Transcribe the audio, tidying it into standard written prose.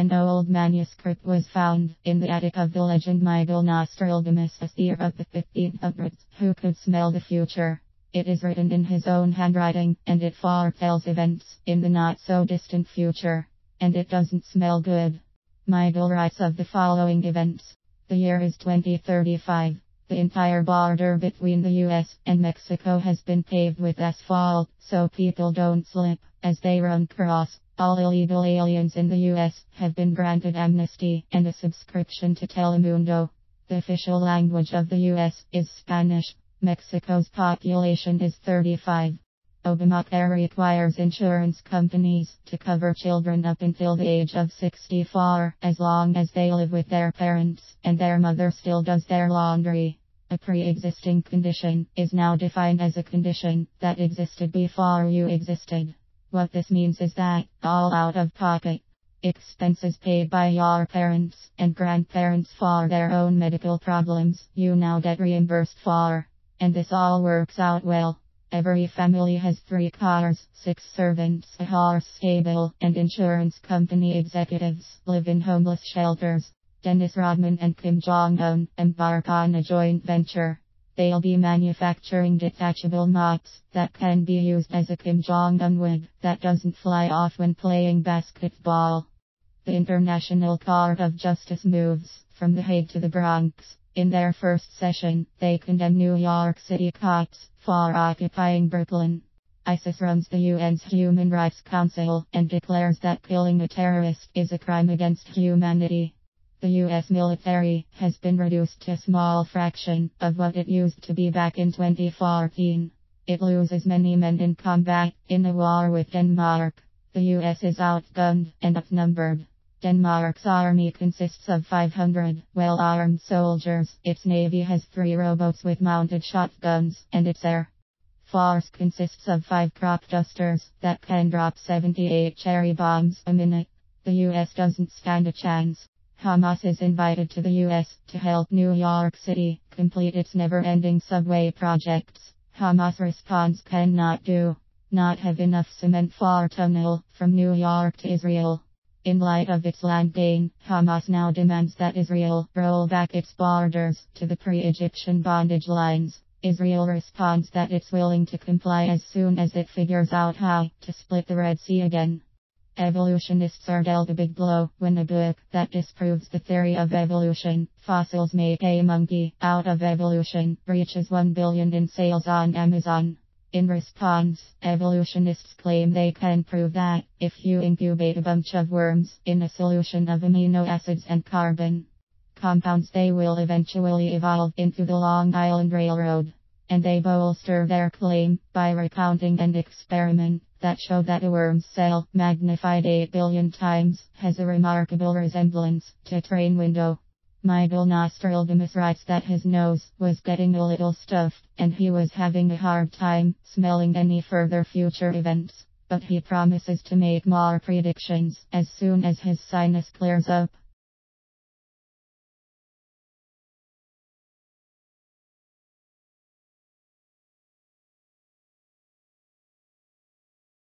An old manuscript was found in the attic of the legend Miguel Nostradamus, a seer of the 1500s, who could smell the future. It is written in his own handwriting, and it foretells events in the not-so-distant future. And it doesn't smell good. Miguel writes of the following events. The year is 2035. The entire border between the US and Mexico has been paved with asphalt, so people don't slip as they run across. All illegal aliens in the US have been granted amnesty and a subscription to Telemundo. The official language of the US is Spanish. Mexico's population is 35. Obamacare requires insurance companies to cover children up until the age of 64, as long as they live with their parents and their mother still does their laundry. A pre-existing condition is now defined as a condition that existed before you existed. What this means is that all out-of-pocket expenses paid by your parents and grandparents for their own medical problems, you now get reimbursed for. And this all works out well. Every family has 3 cars, 6 servants, a horse stable, and insurance company executives live in homeless shelters. Dennis Rodman and Kim Jong-un embark on a joint venture. They'll be manufacturing detachable mops that can be used as a Kim Jong-un wig that doesn't fly off when playing basketball. The International Court of Justice moves from The Hague to the Bronx. In their first session, they condemn New York City cops for occupying Brooklyn. ISIS runs the UN's Human Rights Council and declares that killing a terrorist is a crime against humanity. The US military has been reduced to a small fraction of what it used to be back in 2014. It loses many men in combat in a war with Denmark. The US is outgunned and outnumbered. Denmark's army consists of 500 well-armed soldiers. Its navy has 3 rowboats with mounted shotguns, and its air force consists of 5 crop dusters that can drop 78 cherry bombs a minute. The US doesn't stand a chance. Hamas is invited to the US to help New York City complete its never-ending subway projects. Hamas responds cannot not have enough cement for a tunnel from New York to Israel. In light of its land gain, Hamas now demands that Israel roll back its borders to the pre-Egyptian bondage lines. Israel responds that it's willing to comply as soon as it figures out how to split the Red Sea again. Evolutionists are dealt a big blow when a book that disproves the theory of evolution, Fossils Make a Monkey Out of Evolution, reaches 1 billion in sales on Amazon. In response, evolutionists claim they can prove that if you incubate a bunch of worms in a solution of amino acids and carbon compounds, they will eventually evolve into the Long Island Railroad. And they bolster their claim by recounting an experiment that showed that a worm's cell, magnified 8 billion times, has a remarkable resemblance to a train window. Miguel Nostradamus writes that his nose was getting a little stuffed, and he was having a hard time smelling any further future events. But he promises to make more predictions as soon as his sinus clears up.